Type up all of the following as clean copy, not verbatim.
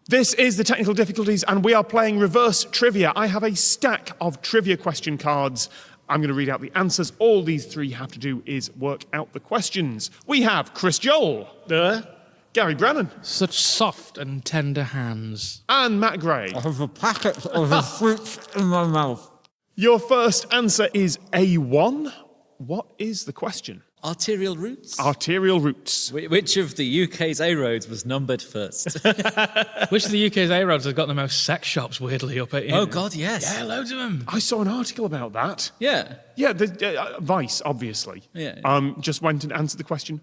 This is the technical difficulties, and we are playing reverse trivia. I have a stack of trivia question cards. I'm going to read out the answers. All these three have to do is work out the questions. We have Chris Joel. Gary Brennan. Such soft and tender hands. And Matt Gray. I have a packet of the fruits in my mouth. Your first answer is A1. What is the question? Arterial routes? Arterial routes. Which of the UK's A roads was numbered first? Which of the UK's A roads has got the most sex shops, weirdly, up at you? Oh, God, yes. Yeah, loads of them. I saw an article about that. Yeah. Yeah, Vice, obviously. Yeah. Just went and answered the question,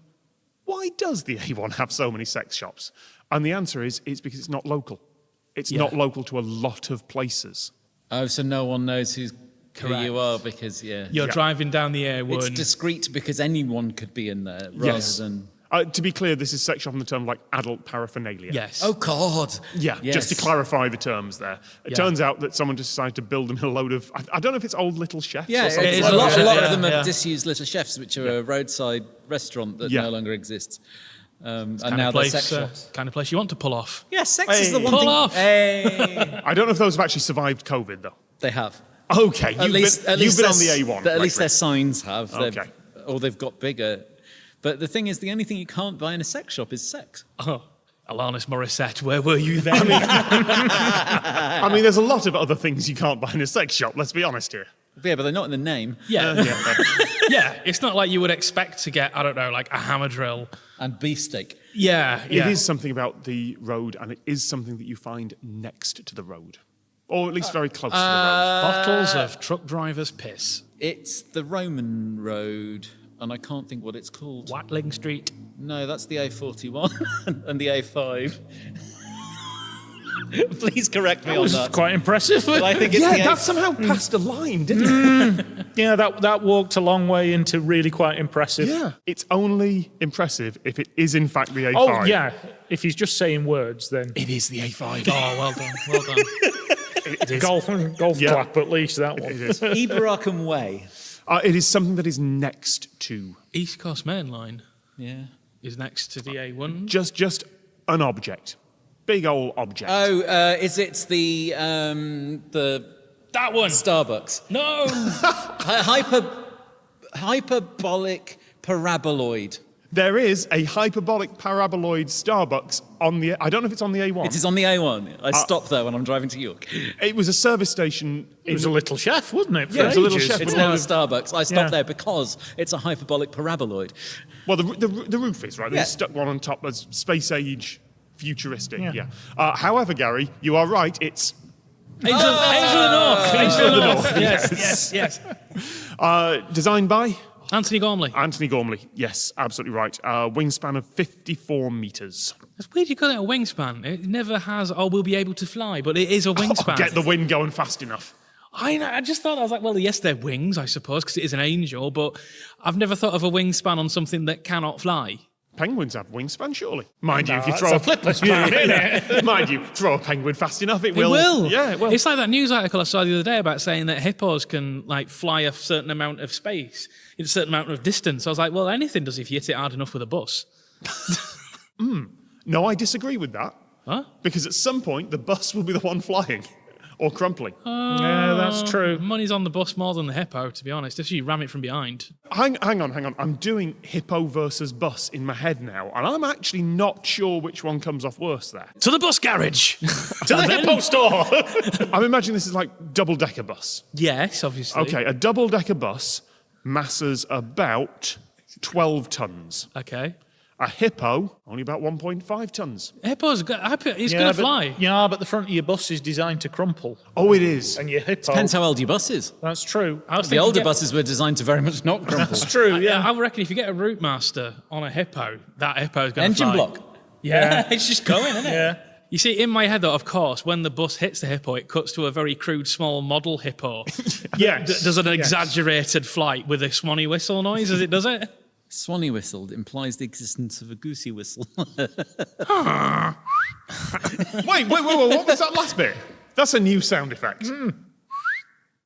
why does the A1 have so many sex shops? And the answer is, it's because it's not local. It's not local to a lot of places. Oh, so no one knows who you are because, You're driving down the A1. It's discreet because anyone could be in there rather than... To be clear, this is sex shop in the term like adult paraphernalia. Yes. Oh, God. Yeah, Yes. just to clarify the terms there. It turns out that someone just decided to build them in a load of... I don't know if it's old little chefs Yeah, or something. a like lot that. of them are disused little chefs, which are a roadside restaurant that no longer exists. And now they're sex shops. Kind of place you want to pull off. Yeah, sex is the one Pull thing... off. Hey. I don't know if those have actually survived COVID, though. They have. Okay, you've been on the A1. At least their signs have. Okay. Or they've got bigger. But the thing is, the only thing you can't buy in a sex shop is sex. Oh, Alanis Morissette, where were you then? I mean, there's a lot of other things you can't buy in a sex shop, let's be honest here. Yeah, but they're not in the name. Yeah. Yeah, it's not like you would expect to get, I don't know, like a hammer drill. And beefsteak. Yeah. It is something about the road, and it is something that you find next to the road. Or at least very close to the road. Bottles of truck drivers' piss. It's the Roman road, and I can't think what it's called. Watling Street. No, that's the A41 and the A5. Please correct me on that. Quite impressive. But I think it's the that somehow passed a line, didn't it? Yeah, that walked a long way into really quite impressive. Yeah. It's only impressive if it is in fact the A5. Oh, yeah. If he's just saying words, then... It is the A5. Oh, well done. Well done. It is. Golf clap, at least, that one. It is. Iberacum Way. It is something that is next to. East Coast Main Line Yeah. is next to the A1. Just an object. Big old object. Oh, is it the That one. Starbucks? No. Hyperbolic paraboloid. There is a hyperbolic paraboloid Starbucks on the... I don't know if it's on the A1. It is on the A1. I stopped there when I'm driving to York. It was a service station. It was a little chef, wasn't it? Yeah, it was a little chef. It's now a Starbucks. I stopped there because it's a hyperbolic paraboloid. Well, the roof is, right? Yeah. There's stuck one on top that's space age, futuristic. Yeah. However, Gary, you are right. It's... Angel of the North. Angel of the North. Yes. Designed by... Anthony Gormley. Anthony Gormley. Yes, absolutely right. Wingspan of 54 metres. It's weird you call it a wingspan. It never has, we'll be able to fly, but it is a wingspan. Get the wind going fast enough. I know. I just thought, I was like, well, yes, they're wings, I suppose, because it is an angel, but I've never thought of a wingspan on something that cannot fly. Penguins have wingspan, surely. Mind you, if you that's throw a flipless span, isn't it? Mind you, throw a penguin fast enough, it It will. will. Yeah, it will. It's like that news article I saw the other day about saying that hippos can like fly a certain amount of space in a certain amount of distance. I was like, well, anything does if you hit it hard enough with a bus. No, I disagree with that. Huh? Because at some point, the bus will be the one flying. Or crumpling. Yeah, that's true. Money's on the bus more than the hippo, to be honest. If you ram it from behind. Hang on. I'm doing hippo versus bus in my head now, and I'm actually not sure which one comes off worse there. To the bus garage! To the hippo store! I'm imagining this is like double-decker bus. Yes, obviously. Okay, a double-decker bus masses about 12 tons. Okay. A hippo, only about 1.5 tons. He's going to fly. Yeah, but the front of your bus is designed to crumple. Oh, it is. And your hippo... Depends how old your bus is. That's true. The older buses were designed to very much not crumple. That's true, yeah. I reckon if you get a route master on a hippo, that hippo's going to fly. Engine block. Yeah, it's just going, isn't it? Yeah. You see, in my head, though, of course, when the bus hits the hippo, it cuts to a very crude, small model hippo. Yes. Does an exaggerated flight with a swanny whistle noise as it does it. Swanny whistle implies the existence of a goosey whistle. Wait, what was that last bit? That's a new sound effect.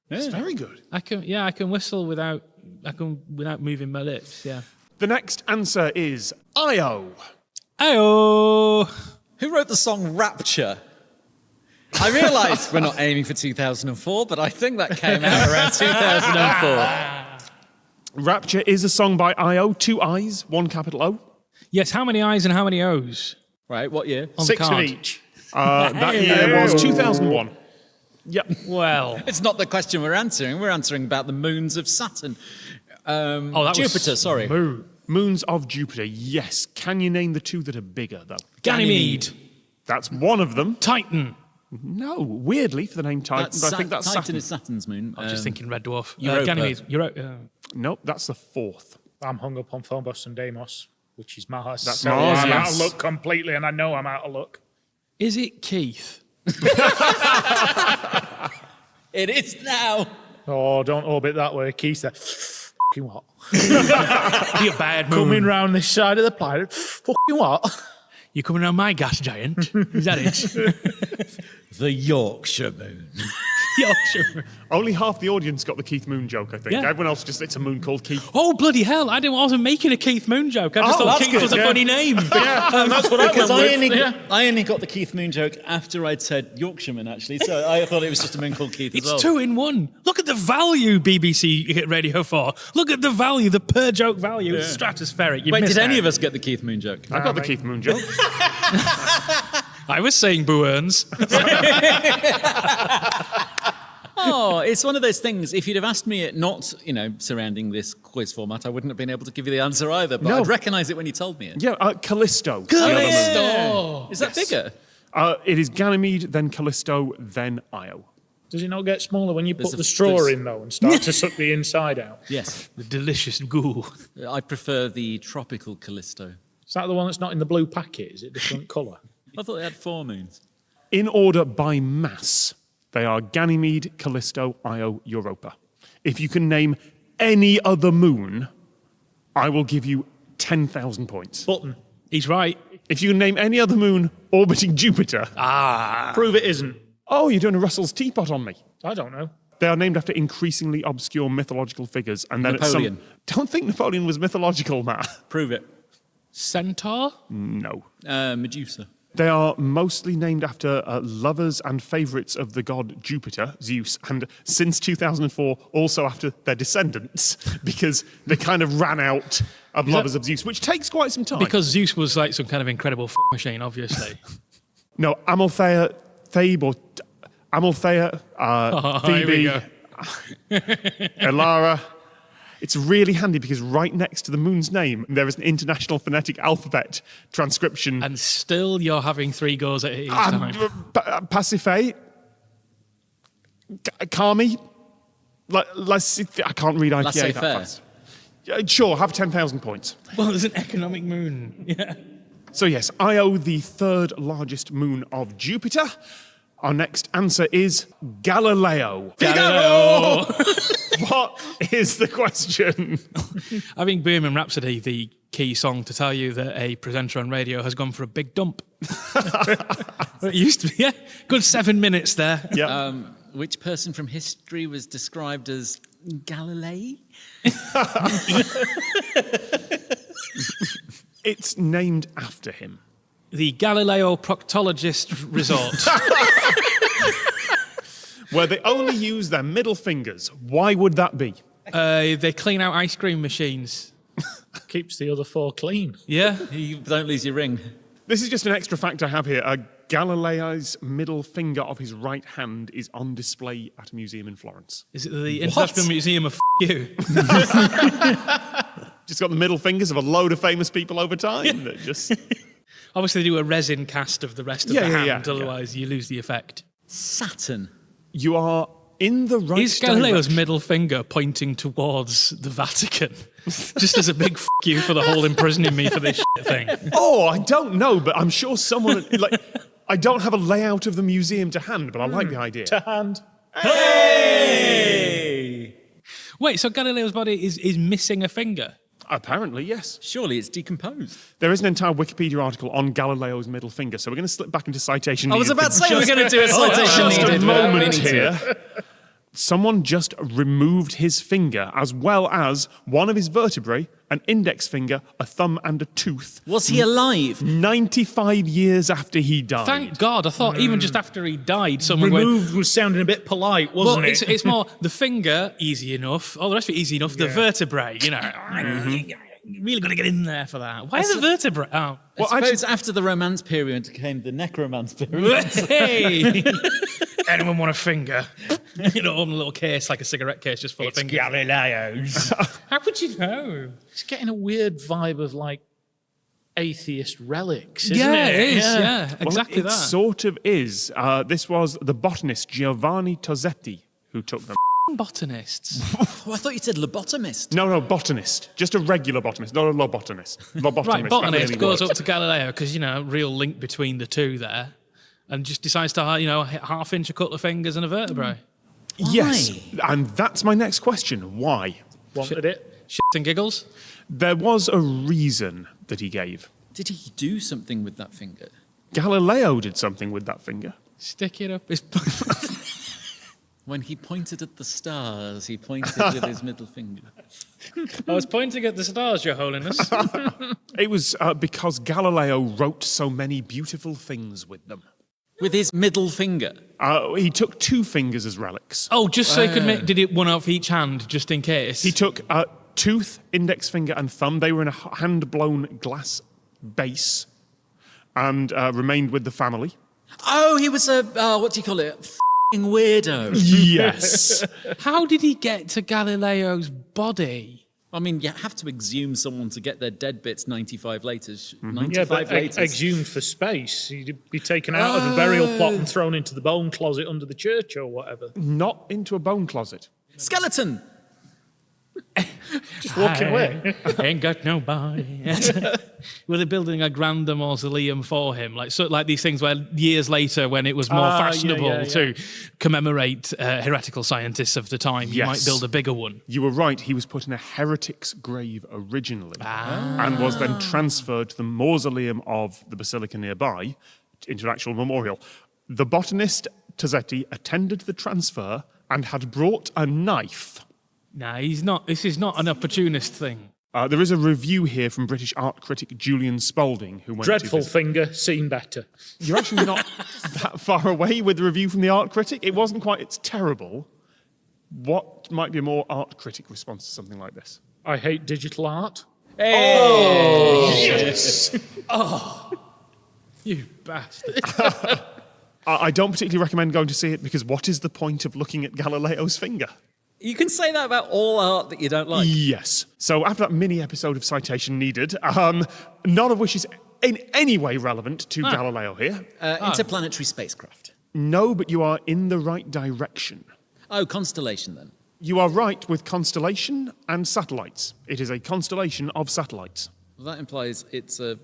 It's very good. I can whistle without moving my lips, yeah. The next answer is Io. Ayo! Who wrote the song Rapture? I realise we're not aiming for 2004, but I think that came out around 2004. Rapture is a song by I.O. 2 I's, 1 capital O. Yes, how many I's and how many O's? Right, what year? On 6 the of card? each. That year was 2001. Yep. Well, It's not the question we're answering. We're answering about the moons of Saturn. that was Jupiter, sorry. Moon. Moons of Jupiter, yes. Can you name the 2 that are bigger, though? Ganymede. That's one of them. Titan. No, weirdly for the name Titan, but I think that's Titan Saturn. is Saturn's moon. I was just thinking Red Dwarf. Europa. Ganymede. Nope, that's the 4th. I'm hung up on Phobos and Deimos, which is Mars. That's so Mars, I'm out yes. of luck completely, and I know I'm out of luck. Is it Keith? It is now. Oh, don't orbit that way. Keith said, fucking what? You're bad moon. Coming round this side of the planet, fucking what? You're coming around my gas giant. Is that it? The Yorkshire moon. Yorkshire. Only half the audience got the Keith Moon joke, I think. Yeah. Everyone else just, it's a moon called Keith. Oh, bloody hell. I wasn't making a Keith Moon joke. I just thought that's Keith good, was a yeah. funny name. Yeah, that's what I Because went I with. only, Yeah. I only got the Keith Moon joke after I'd said Yorkshireman, actually. So I thought it was just a moon called Keith as It's well. 2 in 1. Look at the value BBC Radio 4. Look at the value, the per joke value. It's stratospheric. You Wait, missed did any out. of us get the Keith Moon joke? I got the Keith Moon joke. I was saying Boo Earns. Oh, it's one of those things. If you'd have asked me it not, surrounding this quiz format, I wouldn't have been able to give you the answer either. But No. I'd recognise it when you told me it. Yeah, Callisto. Is that bigger? It is Ganymede, then Callisto, then Io. Does it not get smaller when you There's put a- the straw there's- in, though, and start to suck the inside out? Yes. The delicious goo. I prefer the tropical Callisto. Is that the one that's not in the blue packet? Is it different colour? I thought they had 4 moons. In order by mass, they are Ganymede, Callisto, Io, Europa. If you can name any other moon, I will give you 10,000 points. Button. He's right. If you can name any other moon orbiting Jupiter, Prove it isn't. oh, you're doing a Russell's teapot on me. I don't know. They are named after increasingly obscure mythological figures. And then Napoleon. Don't think Napoleon was mythological, Matt. Prove it. Centaur? No. Medusa. They are mostly named after lovers and favourites of the god Jupiter, Zeus, and since 2004, also after their descendants, because they kind of ran out of lovers of Zeus, which takes quite some time. Because Zeus was like some kind of incredible machine, obviously. No, Amalthea, Thebe, or Amalthea, Here we Phoebe, go. Elara. It's really handy because right next to the moon's name, there is an international phonetic alphabet transcription. And still you're having 3 goes at it each time. Pasiphae, Kami, I can't read IPA that Laissez-faire. fast. Sure, have 10,000 points. Well, there's an economic moon. Yeah. So yes, Io, the 3rd largest moon of Jupiter. Our next answer is Galileo. Galileo. What is the question? I think Bohemian Rhapsody, the key song to tell you that a presenter on radio has gone for a big dump. It used to be, yeah. Good 7 minutes there. Yeah. Which person from history was described as Galilei? It's named after him. The Galileo Proctologist Resort. Where they only use their middle fingers. Why would that be? They clean out ice cream machines. Keeps the other 4 clean. Yeah. You don't lose your ring. This is just an extra fact I have here. Galileo's middle finger of his right hand is on display at a museum in Florence. Is it the International Museum of you? Just got the middle fingers of a load of famous people over time. That just Obviously, they do a resin cast of the rest of the hand, otherwise you lose the effect. Saturn. You are in the right Is Galileo's direction. middle finger pointing towards the Vatican? Just as a big you for the whole imprisoning me for this shit thing. Oh, I don't know, but I'm sure someone I don't have a layout of the museum to hand, but I like the idea. To hand. Wait, so Galileo's body is missing a finger? Apparently, yes. Surely it's decomposed. There is an entire Wikipedia article on Galileo's middle finger, so we're going to slip back into citation. I was needed about for to say we're just- going to do a citation just needed a without moment meaning to. here. Someone just removed his finger, as well as one of his vertebrae, an index finger, a thumb, and a tooth. Was he alive? 95 years after he died. Thank God. I thought even just after he died, someone went... Removed was sounding a bit polite, wasn't Well, it? it's more the finger, easy enough. All the rest of it, easy enough. The vertebrae, really got to get in there for that. Why the vertebrae? Oh. I suppose after the Romance period came the Necromance period. Hey! Anyone want a finger? In a little case, like a cigarette case, just full of fingers. Galileo's. How would you know? It's getting a weird vibe of like atheist relics, isn't Yeah, it? it is. Yeah, Well, exactly it that. sort of is. This was the botanist Giovanni Tozzetti who took them. Botanists. Oh, I thought you said lobotomist. No, botanist. Just a regular botanist, not a lobotomist. Lobotomist. Right, that botanist really goes works. up to Galileo because, real link between the two there, and just decides to, half inch a couple of fingers and a vertebrae. Yes, and that's my next question. Why? Wanted it. Shit and giggles. There was a reason that he gave. Did he do something with that finger? Galileo did something with that finger. Stick it up his... When he pointed at the stars, he pointed with his middle finger. I was pointing at the stars, Your Holiness. It was because Galileo wrote so many beautiful things with them. With his middle finger. He took 2 fingers as relics. Oh, just so he could make... Did it one off each hand, just in case? He took tooth, index finger, and thumb. They were in a hand-blown glass base and remained with the family. Oh, he was a, what do you call it? F***ing weirdo. Yes. How did he get to Galileo's body? I mean, you have to exhume someone to get their dead bits 95 later. Yeah, 95 but later. exhumed for space. He'd be taken out of the burial plot and thrown into the bone closet under the church or whatever. Not into a bone closet. Skeleton. Just walking away. Ain't got nobody. Were they building a grander mausoleum for him? Like these things where years later, when it was more fashionable to commemorate heretical scientists of the time, you might build a bigger one. You were right. He was put in a heretic's grave originally and was then transferred to the mausoleum of the basilica nearby into an actual memorial. The botanist Tozzetti attended the transfer and had brought a knife. Nah, he's not. This is not an opportunist thing. There is a review here from British art critic Julian Spalding, who went Dreadful to this. finger, seen better. You're actually not that far away with the review from the art critic. It wasn't quite, it's terrible. What might be a more art critic response to something like this? I hate digital art. You bastard. I don't particularly recommend going to see it because what is the point of looking at Galileo's finger? You can say that about all art that you don't like. Yes. So after that mini episode of Citation Needed, none of which is in any way relevant to Galileo here. Interplanetary spacecraft. No, but you are in the right direction. Oh, constellation then. You are right with constellation and satellites. It is a constellation of satellites. Well, that implies it's a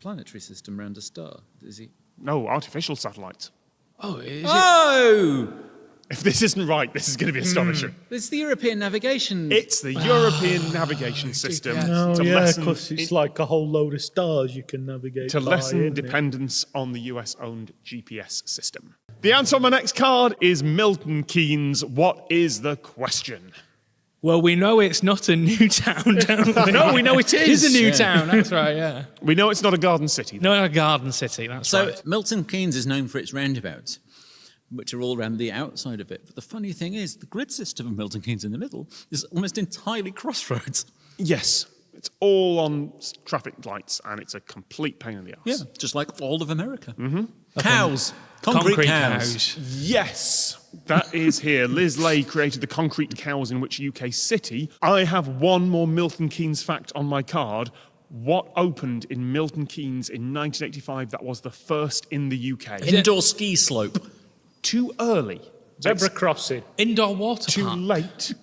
planetary system around a star. Is he? No, artificial satellites. Oh, is it? Oh! If this isn't right, this is going to be astonishing. It's the European navigation. It's the European navigation system Oh, to yeah, lessen, because it's like a whole load of stars you can navigate to by, lessen isn't it? dependence on the US-owned GPS system. The answer on my next card is Milton Keynes. What is the question? Well, we know it's not a new town, don't we? No, we know it is. It is a new town, that's right, yeah. We know it's not a garden city. No, a garden city, that's So right. Milton Keynes is known for its roundabouts, which are all around the outside of it. But the funny thing is, the grid system of Milton Keynes in the middle is almost entirely crossroads. Yes, it's all on traffic lights, and it's a complete pain in the ass. Yeah, just like all of America. Mm-hmm. Cows. Concrete cows. Yes, that is here. Liz Lay created the concrete cows in which UK city. I have one more Milton Keynes fact on my card. What opened in Milton Keynes in 1985 that was the first in the UK? Indoor ski slope. Too early. Zebra crossing. Indoor water Too park. late.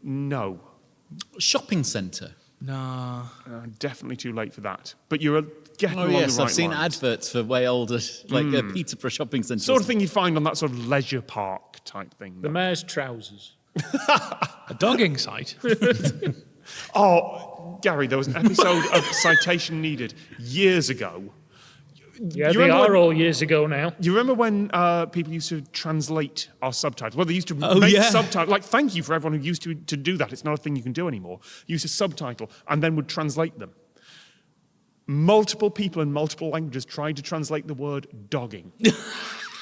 No. Shopping centre. No. Definitely too late for that. But you're getting Oh along yes, the right I've seen lines. adverts for way older, like Peterborough shopping centre. Sort of thing you'd find on that sort of leisure park type thing. The mayor's trousers. A dogging site. Oh, Gary, there was an episode of Citation Needed years ago. Yeah, they are all years ago now. You remember when people used to translate our subtitles? Well, they used to Oh, make yeah. subtitles. Like, thank you for everyone who used to do that. It's not a thing you can do anymore. You used to subtitle and then would translate them. Multiple people in multiple languages tried to translate the word dogging.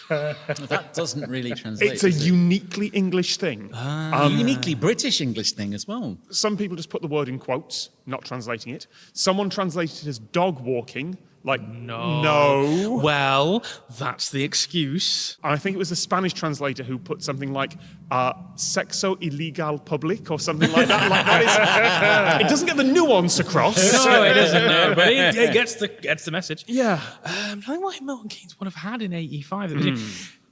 That doesn't really translate. It's a does it? uniquely English thing. Uniquely British English thing as well. Some people just put the word in quotes, not translating it. Someone translated it as dog walking, like, no. Well, that's the excuse. I think it was the Spanish translator who put something like sexo illegal public or something like that. Like that is, it doesn't get the nuance across. No, it isn't. No, but it gets the message. Yeah. I don't know what Milton Keynes would have had in '85.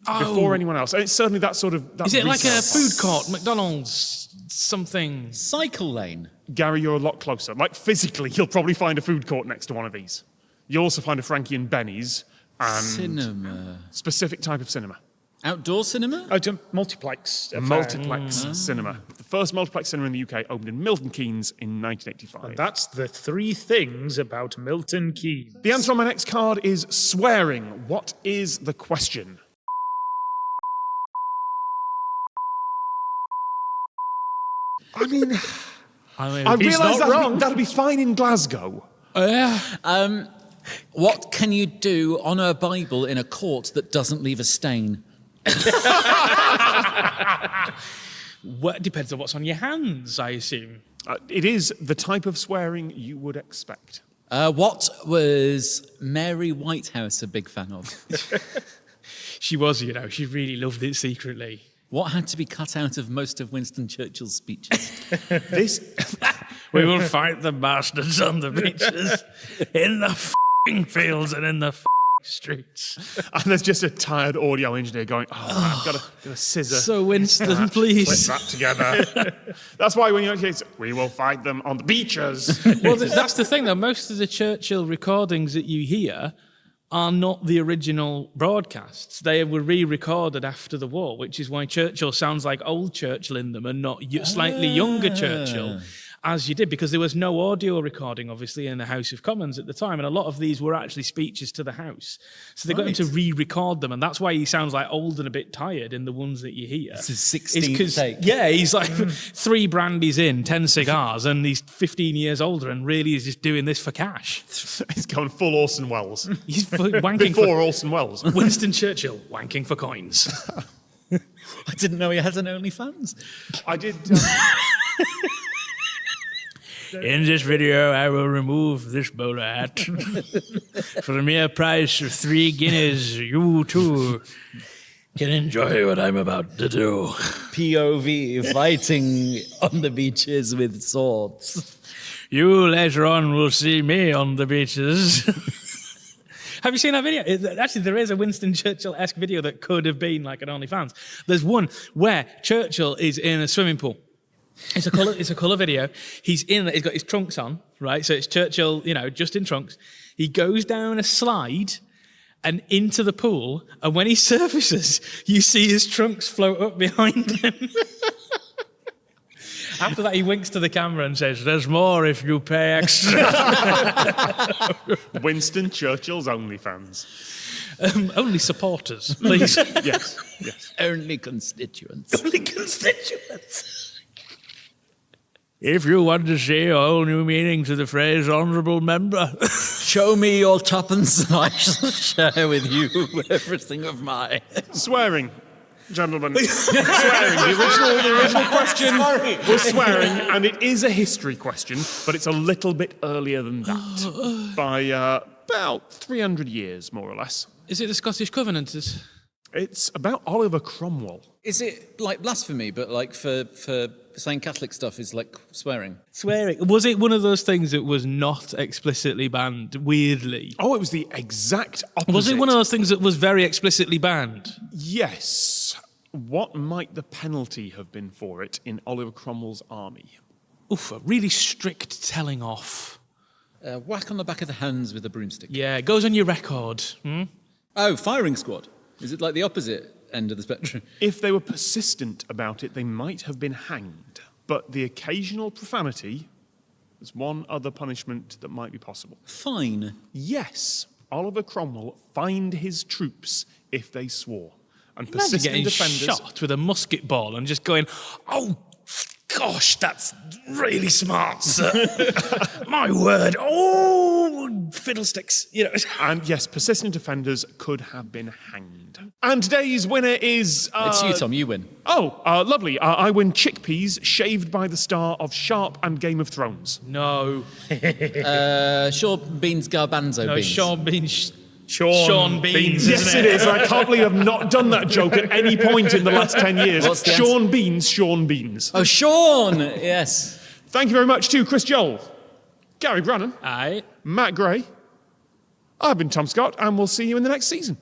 Before anyone else. And it's certainly that sort of... That Is it like a research. food court, McDonald's, something? Cycle lane. Gary, you're a lot closer. Like, physically, you'll probably find a food court next to one of these. You'll also find a Frankie and Benny's and Cinema. specific type of cinema. Outdoor cinema? Oh, to multiplex. A multiplex cinema. The first multiplex cinema in the UK opened in Milton Keynes in 1985. That's the 3 things about Milton Keynes. The answer on my next card is swearing. What is the question? I mean, I He's realise not wrong. that'd be fine in Glasgow. Yeah. What can you do on a Bible in a court that doesn't leave a stain? Well, it depends on what's on your hands, I assume. It is the type of swearing you would expect. What was Mary Whitehouse a big fan of? She was, she really loved it secretly. What had to be cut out of most of Winston Churchill's speeches? This, We will fight the bastards on the beaches, in the f***ing fields and in the f***ing streets. and there's just a tired audio engineer going, "Oh, man, I've got a scissor." So Winston, Clip please. that together. That's why when you say, "We will fight them on the beaches." Well, that's the thing, though. Most of the Churchill recordings that you hear are not the original broadcasts. They were re-recorded after the war, which is why Churchill sounds like old Churchill in them and not slightly younger Churchill, as you did, because there was no audio recording, obviously, in the House of Commons at the time, and a lot of these were actually speeches to the House. So they got him to re-record them, and that's why he sounds like old and a bit tired in the ones that you hear. It's his 16th take. Yeah, he's like 3 brandies in, 10 cigars, and he's 15 years older, and really is just doing this for cash. He's going full Orson Welles. He's wanking Before Orson Welles. for Winston Churchill, wanking for coins. I didn't know he had an OnlyFans. I did. In this video, I will remove this bowler hat. For the mere price of 3 guineas, you too can enjoy what I'm about to do. POV fighting on the beaches with swords. You later on will see me on the beaches. Have you seen that video? Actually, there is a Winston Churchill-esque video that could have been like an OnlyFans. There's one where Churchill is in a swimming pool. It's a colour video. He's got his trunks on, right? So it's Churchill, just in trunks. He goes down a slide and into the pool, and when he surfaces, you see his trunks float up behind him. After that, he winks to the camera and says, "There's more if you pay extra." Winston Churchill's OnlyFans. Only supporters, please. Yes. Only constituents. Only constituents. If you want to see a whole new meaning to the phrase honourable member. Show me your tuppence and I shall share with you everything of mine. Swearing. Gentlemen, swearing. The original question was swearing, and it is a history question, but it's a little bit earlier than that. By about 300 years, more or less. Is it the Scottish Covenanters? It's about Oliver Cromwell. Is it like blasphemy, but like for saying Catholic stuff is like swearing? Swearing. Was it one of those things that was not explicitly banned, weirdly? Oh, it was the exact opposite. Was it one of those things that was very explicitly banned? Yes. What might the penalty have been for it in Oliver Cromwell's army? Oof, a really strict telling off. Whack on the back of the hands with a broomstick. Yeah, it goes on your record. Oh, firing squad. Is it like the opposite end of the spectrum? If they were persistent about it, they might have been hanged. But the occasional profanity is one other punishment that might be possible. Fine. Yes. Oliver Cromwell find his troops if they swore? And Imagine persistent getting defenders. shot with a musket ball and just going, oh, gosh, that's really smart, sir. My word. Oh, fiddlesticks. And yes, persistent offenders could have been hanged. And today's winner is... It's you, Tom. You win. Oh, lovely. I win chickpeas shaved by the star of Sharp and Game of Thrones. No. Sean Bean's garbanzo No, beans. Sean Beans. Sean Beans. isn't Yes, it is. I can't believe I've not done that joke at any point in the last 10 years. What's the Sean Beans. Oh, Sean! Yes. Thank you very much to Chris Joel, Gary Brannan, Aye. Matt Gray. I've been Tom Scott, and we'll see you in the next season.